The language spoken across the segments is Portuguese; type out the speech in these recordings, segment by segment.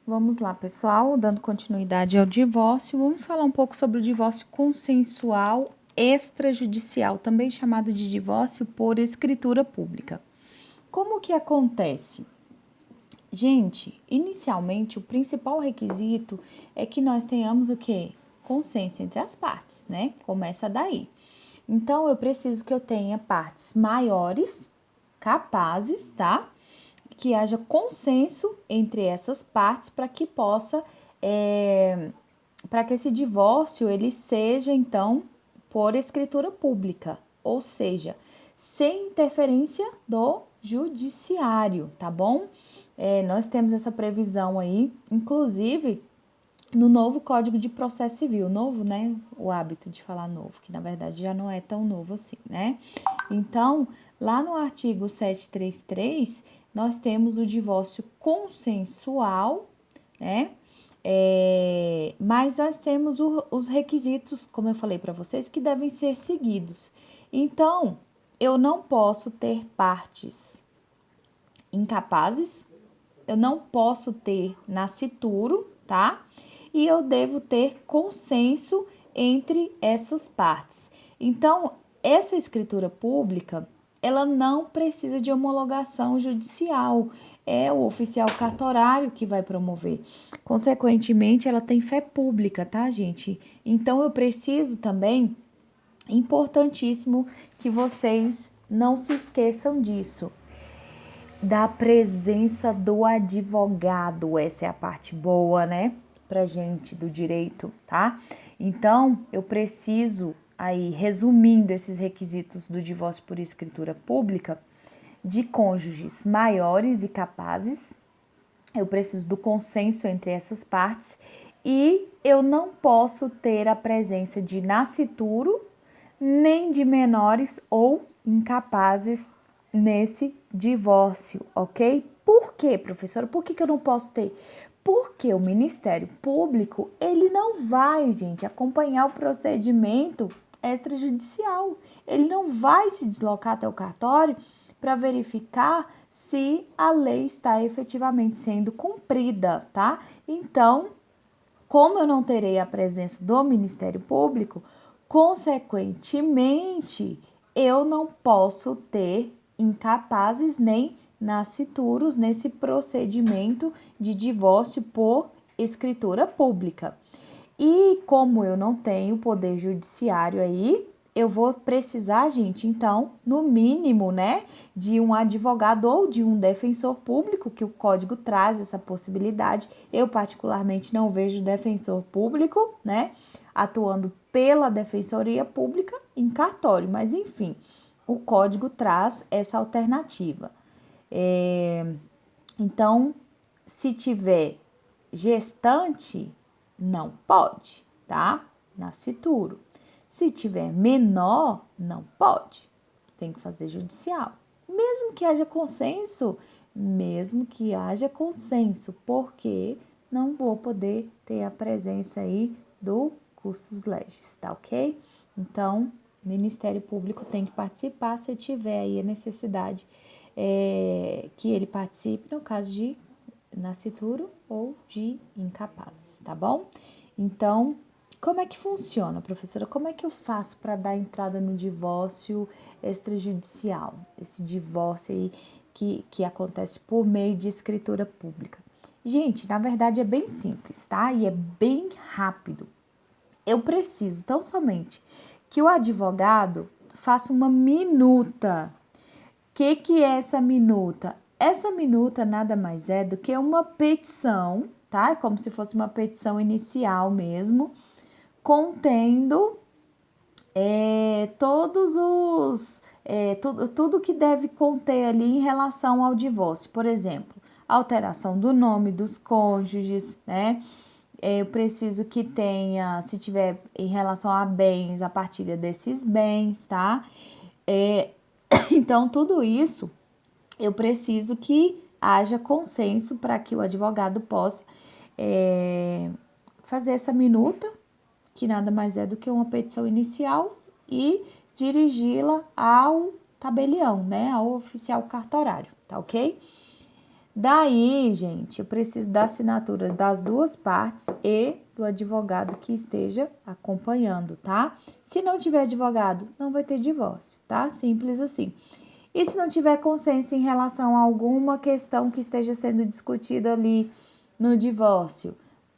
Vamos lá, pessoal, dando continuidade ao divórcio, vamos falar um pouco sobre o divórcio consensual extrajudicial, também chamado de divórcio por escritura pública. Como que acontece? Gente, inicialmente o principal requisito é que nós tenhamos o quê? Consenso entre as partes, né? Começa daí. Então, eu preciso que eu tenha partes maiores, capazes, tá? Que haja consenso entre essas partes para que possa, para que esse divórcio ele seja então por escritura pública, ou seja, sem interferência do judiciário, tá bom? Nós temos essa previsão aí, inclusive no novo Código de Processo Civil, novo, né? O hábito de falar novo, que na verdade já não é tão novo assim, né? Então, lá no artigo 733, nós temos o divórcio consensual, né? Mas nós temos os requisitos, como eu falei para vocês, que devem ser seguidos. Então, eu não posso ter partes incapazes, eu não posso ter nascituro, tá? E eu devo ter consenso entre essas partes. Então, essa escritura pública, ela não precisa de homologação judicial, é o oficial cartorário que vai promover. Consequentemente, ela tem fé pública, tá, gente? Então, eu preciso também, importantíssimo que vocês não se esqueçam disso, da presença do advogado. Essa é a parte boa, né? Pra gente do direito, tá? Então, eu preciso aí, resumindo esses requisitos do divórcio por escritura pública, de cônjuges maiores e capazes, eu preciso do consenso entre essas partes e eu não posso ter a presença de nascituro nem de menores ou incapazes nesse divórcio, ok? Por quê, professora? Por que eu não posso ter? Porque o Ministério Público, ele não vai, gente, acompanhar o procedimento extrajudicial. Ele não vai se deslocar até o cartório para verificar se a lei está efetivamente sendo cumprida, tá? Então, como eu não terei a presença do Ministério Público, consequentemente, eu não posso ter incapazes nem nascituros nesse procedimento de divórcio por escritura pública. E como eu não tenho poder judiciário aí, eu vou precisar, gente, então, no mínimo, né, de um advogado ou de um defensor público, que o código traz essa possibilidade. Eu, particularmente, não vejo defensor público, né, atuando pela defensoria pública em cartório, mas enfim, o código traz essa alternativa. Então, se tiver gestante, não pode, tá? Nascituro. Se tiver menor, não pode. Tem que fazer judicial. Mesmo que haja consenso, porque não vou poder ter a presença aí do custos legis, tá ok? Então, o Ministério Público tem que participar se tiver aí a necessidade que ele participe no caso de nascituro ou de incapazes, tá bom? Então, como é que funciona, professora? Como é que eu faço para dar entrada no divórcio extrajudicial? Esse divórcio aí que acontece por meio de escritura pública. Gente, na verdade é bem simples, tá? E é bem rápido. Eu preciso tão somente que o advogado faça uma minuta. Que é essa minuta? Essa minuta nada mais é do que uma petição, tá? É como se fosse uma petição inicial mesmo, contendo todos os tudo que deve conter ali em relação ao divórcio. Por exemplo, alteração do nome dos cônjuges, né? Eu preciso que tenha, se tiver em relação a bens, a partilha desses bens, tá? Então, tudo isso eu preciso que haja consenso para que o advogado possa fazer essa minuta, que nada mais é do que uma petição inicial, e dirigi-la ao tabelião, né, ao oficial cartorário, tá ok? Daí, gente, eu preciso da assinatura das duas partes e do advogado que esteja acompanhando, tá? Se não tiver advogado, não vai ter divórcio, tá? Simples assim. E se não tiver consenso em relação a alguma questão que esteja sendo discutida ali no divórcio,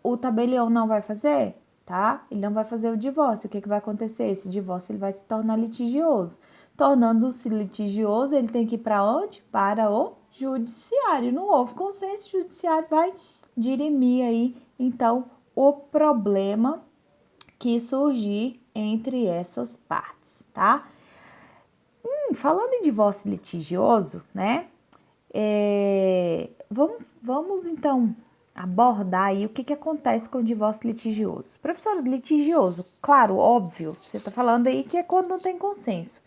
o tabelião não vai fazer, tá? Ele não vai fazer o divórcio. O que vai acontecer? Esse divórcio ele vai se tornar litigioso. Tornando-se litigioso, ele tem que ir para onde? Para o judiciário. Não houve consenso, o judiciário vai dirimir aí, então, o problema que surgir entre essas partes, tá? Falando em divórcio litigioso, né? Vamos então abordar aí o que acontece com o divórcio litigioso. Professor, litigioso, claro, óbvio, você está falando aí que é quando não tem consenso.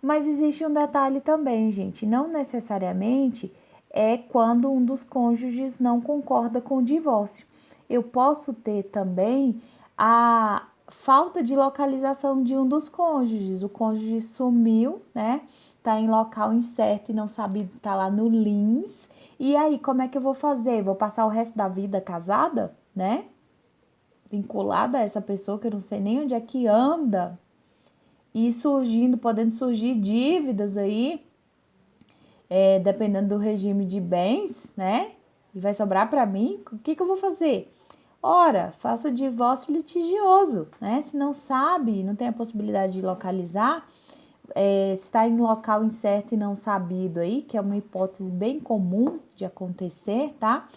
Mas existe um detalhe também, gente, não necessariamente é quando um dos cônjuges não concorda com o divórcio. Eu posso ter também a falta de localização de um dos cônjuges. O cônjuge sumiu, né? Tá em local incerto e não sabe estar lá no Lins. E aí, como é que eu vou fazer? Vou passar o resto da vida casada, né? Vinculada a essa pessoa que eu não sei nem onde é que anda. E surgindo, podendo surgir dívidas aí, dependendo do regime de bens, né? E vai sobrar para mim, o que eu vou fazer? Ora, faça o divórcio litigioso, né? Se não sabe, não tem a possibilidade de localizar, está em local incerto e não sabido aí, que é uma hipótese bem comum de acontecer, tá?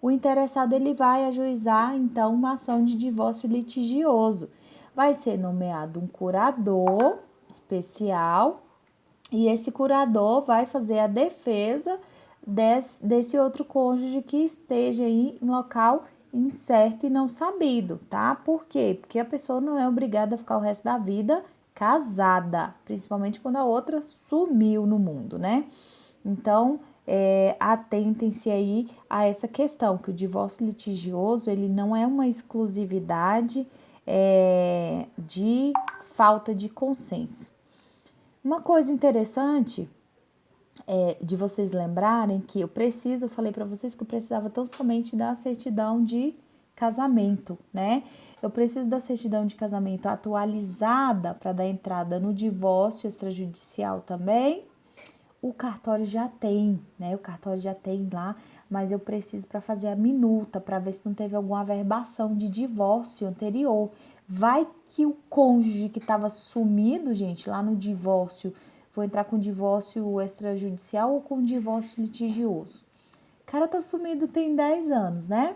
O interessado ele vai ajuizar então uma ação de divórcio litigioso. Vai ser nomeado um curador especial e esse curador vai fazer a defesa desse outro cônjuge que esteja aí em local incerto e não sabido, tá? Por quê? Porque a pessoa não é obrigada a ficar o resto da vida casada, principalmente quando a outra sumiu no mundo, né? Então, atentem-se aí a essa questão, que o divórcio litigioso, ele não é uma exclusividade de falta de consenso. Uma coisa interessante de vocês lembrarem que eu falei para vocês que eu precisava tão somente da certidão de casamento, né? Eu preciso da certidão de casamento atualizada para dar entrada no divórcio extrajudicial também. O cartório já tem, né? O cartório já tem lá, mas eu preciso para fazer a minuta, para ver se não teve alguma averbação de divórcio anterior. Vai que o cônjuge que estava sumido, gente, lá no divórcio, vou entrar com divórcio extrajudicial ou com divórcio litigioso. O cara tá sumido tem 10 anos, né?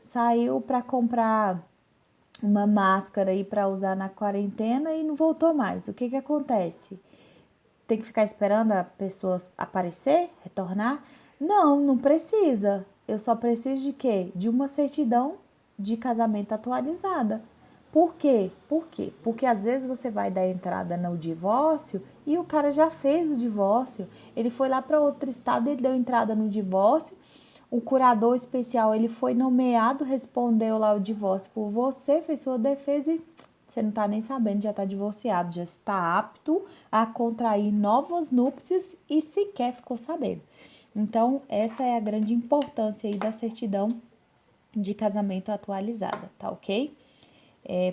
Saiu para comprar uma máscara aí para usar na quarentena e não voltou mais. O que acontece? Tem que ficar esperando a pessoa aparecer, retornar? Não, não precisa. Eu só preciso de quê? De uma certidão de casamento atualizada. Por quê? Por quê? Porque às vezes você vai dar entrada no divórcio e o cara já fez o divórcio. Ele foi lá para outro estado e deu entrada no divórcio. O curador especial, ele foi nomeado, respondeu lá o divórcio por você, fez sua defesa e você não está nem sabendo, já está divorciado, já está apto a contrair novas núpcias e sequer ficou sabendo. Então, essa é a grande importância aí da certidão de casamento atualizada, tá ok?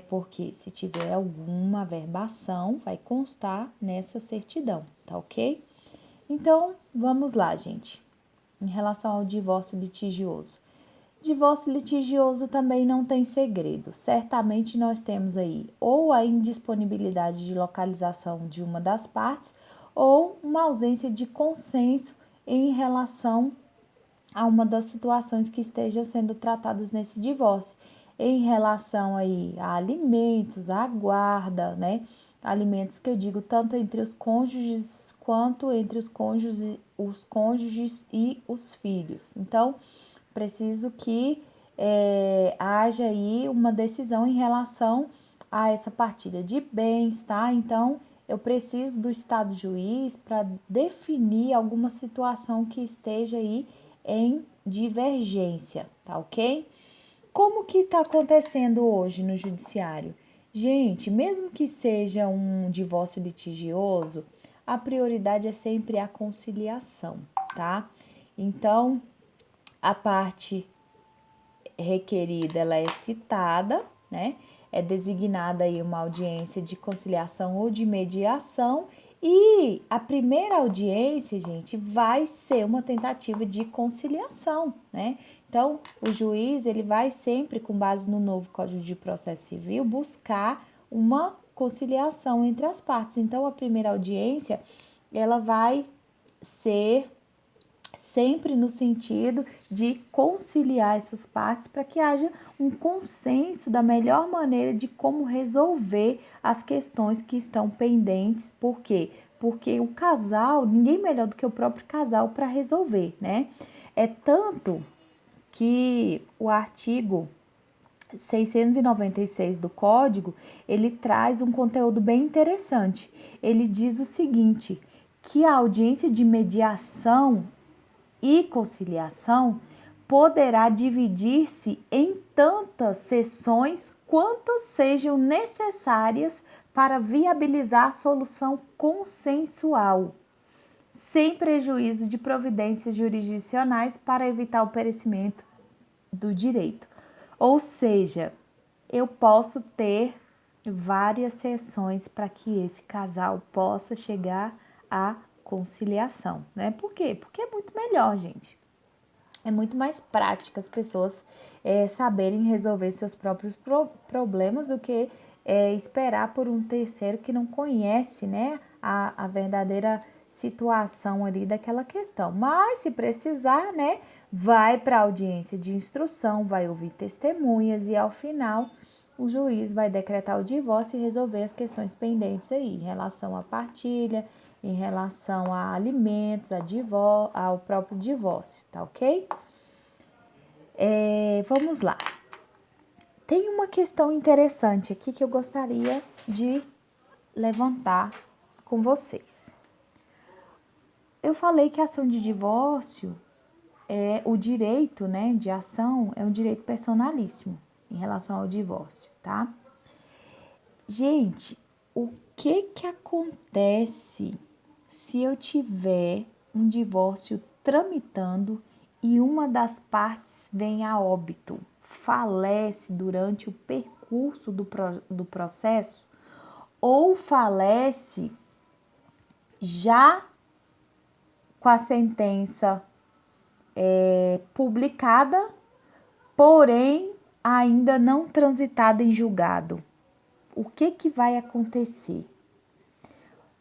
Porque se tiver alguma averbação, vai constar nessa certidão, tá ok? Então, vamos lá, gente. Em relação ao divórcio litigioso. Divórcio litigioso também não tem segredo. Certamente nós temos aí ou a indisponibilidade de localização de uma das partes ou uma ausência de consenso em relação a uma das situações que estejam sendo tratadas nesse divórcio, em relação aí a alimentos, a guarda, né? Alimentos que eu digo tanto entre os cônjuges quanto entre os cônjuges e os filhos. Então, preciso que haja aí uma decisão em relação a essa partilha de bens, tá? Então, eu preciso do estado juiz para definir alguma situação que esteja aí em divergência, tá ok? Como que está acontecendo hoje no judiciário? Gente, mesmo que seja um divórcio litigioso, a prioridade é sempre a conciliação, tá? Então, A parte requerida, ela é citada, né? É designada aí uma audiência de conciliação ou de mediação, e a primeira audiência, gente, vai ser uma tentativa de conciliação, né? Então, o juiz, ele vai sempre, com base no novo Código de Processo Civil, buscar uma conciliação entre as partes. Então, a primeira audiência, ela vai ser sempre no sentido de conciliar essas partes para que haja um consenso da melhor maneira de como resolver as questões que estão pendentes. Por quê? Porque o casal, ninguém melhor do que o próprio casal para resolver, né? É tanto que o artigo 696 do Código, ele traz um conteúdo bem interessante. Ele diz o seguinte, que a audiência de mediação e conciliação poderá dividir-se em tantas sessões quantas sejam necessárias para viabilizar a solução consensual, sem prejuízo de providências jurisdicionais para evitar o perecimento do direito. Ou seja, eu posso ter várias sessões para que esse casal possa chegar à conciliação, né? Por quê? Porque é muito melhor, gente. É muito mais prático as pessoas saberem resolver seus próprios problemas do que esperar por um terceiro que não conhece, né, a verdadeira situação ali daquela questão. Mas, se precisar, né, vai para a audiência de instrução, vai ouvir testemunhas e, ao final, o juiz vai decretar o divórcio e resolver as questões pendentes aí, em relação à partilha, em relação a alimentos, ao próprio divórcio, tá ok? Vamos lá. Tem uma questão interessante aqui que eu gostaria de levantar com vocês. Eu falei que a ação de divórcio o direito, né, de ação é um direito personalíssimo em relação ao divórcio, tá? Gente, o que acontece se eu tiver um divórcio tramitando e uma das partes vem a óbito, falece durante o percurso do processo ou falece já com a sentença publicada, porém ainda não transitada em julgado? O que vai acontecer?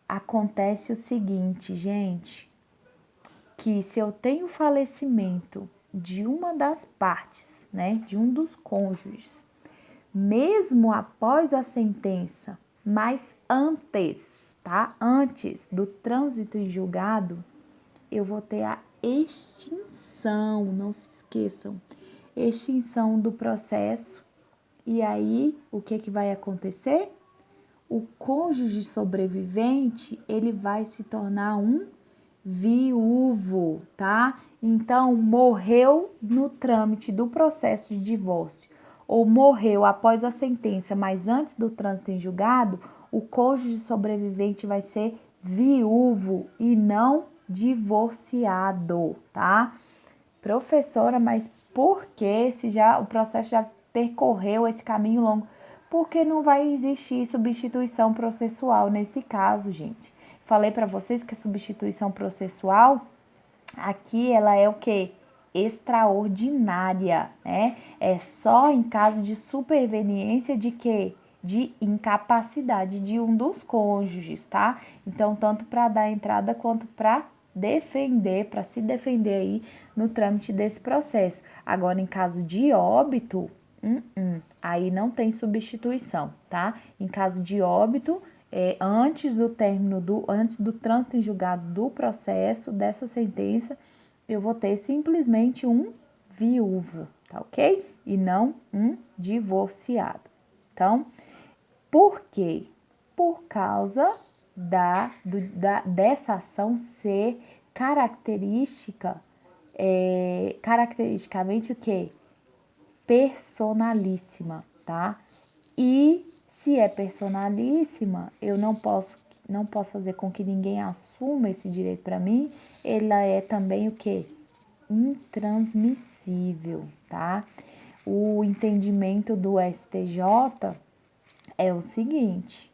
Acontece o seguinte, gente, que se eu tenho falecimento de uma das partes, né, de um dos cônjuges, mesmo após a sentença, mas antes, tá? Antes do trânsito em julgado, eu vou ter a extinção, não se esqueçam, extinção do processo. E aí, o que vai acontecer? O cônjuge sobrevivente, ele vai se tornar um viúvo, tá? Então, morreu no trâmite do processo de divórcio ou morreu após a sentença, mas antes do trânsito em julgado, o cônjuge sobrevivente vai ser viúvo e não divorciado, tá? Professora, mas por que se já o processo já percorreu esse caminho longo? Porque não vai existir substituição processual nesse caso, gente. Falei para vocês que a substituição processual aqui ela é o que? Extraordinária, né? É só em caso de superveniência de quê? De incapacidade de um dos cônjuges, tá? Então, tanto para dar entrada quanto para defender, para se defender aí no trâmite desse processo. Agora, em caso de óbito, aí não tem substituição, tá? Em caso de óbito, antes do trânsito em julgado do processo, dessa sentença, eu vou ter simplesmente um viúvo, tá ok? E não um divorciado. Então, por quê? Por causa dessa ação ser caracteristicamente o quê? Personalíssima, tá? E se é personalíssima, eu não posso fazer com que ninguém assuma esse direito para mim. Ela é também o quê? intransmissível, tá? O entendimento do STJ é o seguinte: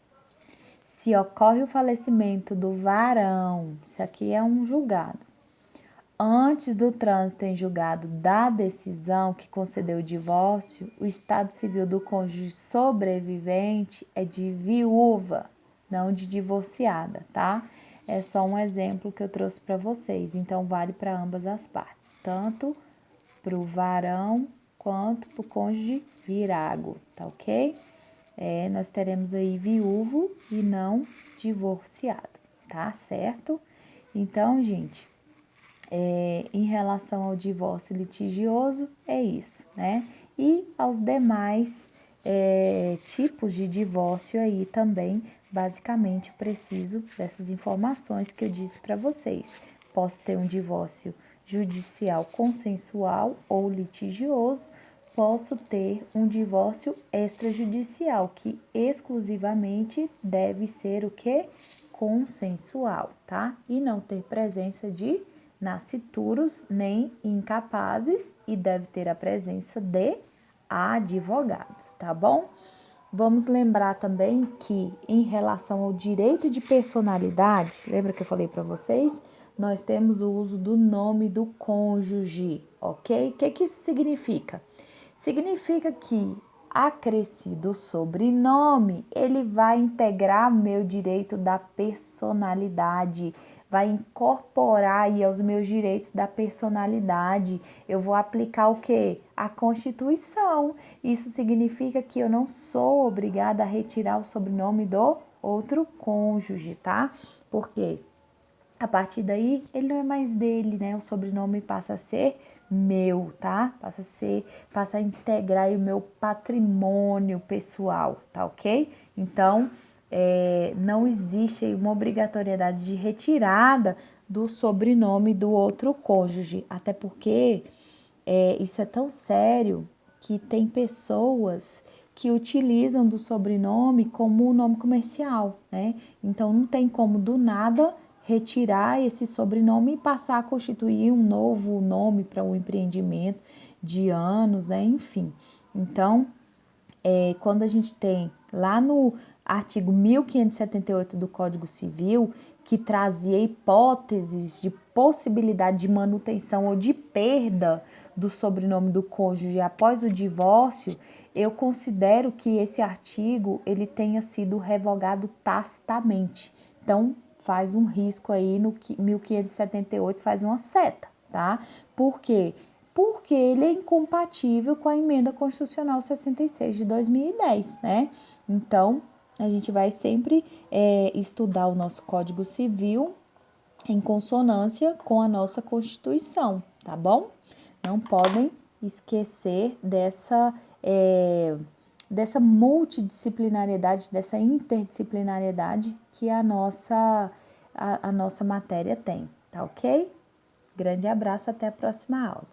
se ocorre o falecimento do varão, isso aqui é um julgado, antes do trânsito em julgado da decisão que concedeu o divórcio, o estado civil do cônjuge sobrevivente é de viúva, não de divorciada, tá? É só um exemplo que eu trouxe para vocês, então vale para ambas as partes, tanto para o varão quanto para o cônjuge virago, tá ok? Nós teremos aí viúvo e não divorciado, tá certo? Então, gente, em relação ao divórcio litigioso, é isso, né? E aos demais tipos de divórcio aí também, basicamente, preciso dessas informações que eu disse para vocês. Posso ter um divórcio judicial consensual ou litigioso, posso ter um divórcio extrajudicial, que exclusivamente deve ser o quê? Consensual, tá? E não ter presença de nascituros nem incapazes e deve ter a presença de advogados, tá bom? Vamos lembrar também que em relação ao direito de personalidade, lembra que eu falei para vocês? Nós temos o uso do nome do cônjuge, ok? O que isso significa? Significa que acrescido o sobrenome, ele vai integrar meu direito da personalidade, vai incorporar aí aos meus direitos da personalidade. Eu vou aplicar o quê? A Constituição. Isso significa que eu não sou obrigada a retirar o sobrenome do outro cônjuge, tá? Porque a partir daí, ele não é mais dele, né? O sobrenome passa a ser meu, tá? Passa a integrar aí o meu patrimônio pessoal, tá ok? Então, não existe aí uma obrigatoriedade de retirada do sobrenome do outro cônjuge, até porque isso é tão sério que tem pessoas que utilizam do sobrenome como um nome comercial, né? Então não tem como do nada retirar esse sobrenome e passar a constituir um novo nome para um empreendimento de anos, né? Enfim. Então, quando a gente tem lá no artigo 1578 do Código Civil, que trazia hipóteses de possibilidade de manutenção ou de perda do sobrenome do cônjuge após o divórcio, eu considero que esse artigo ele tenha sido revogado tacitamente. Então, faz um risco aí no 1578, faz uma seta, tá? Por quê? Porque ele é incompatível com a emenda constitucional 66 de 2010, né? Então, a gente vai sempre estudar o nosso Código Civil em consonância com a nossa Constituição, tá bom? Não podem esquecer dessa multidisciplinariedade, dessa interdisciplinariedade que a nossa matéria tem, tá ok? Grande abraço, até a próxima aula.